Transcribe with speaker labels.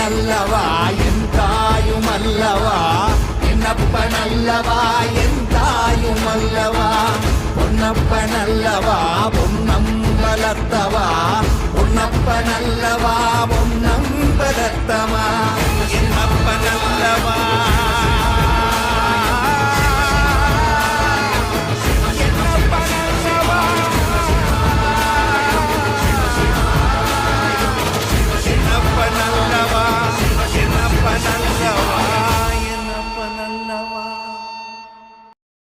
Speaker 1: அல்லவா என் தாயும் அல்லவா என்னப்பன் அல்லவா என் தாயும் அல்லவா பொன்னப்பன் அல்லவா பொன்னம்பலத்தவா பொன்னப்பன் அல்லவா பொன்னம்பலத்தவா என்னப்பன் அல்லவா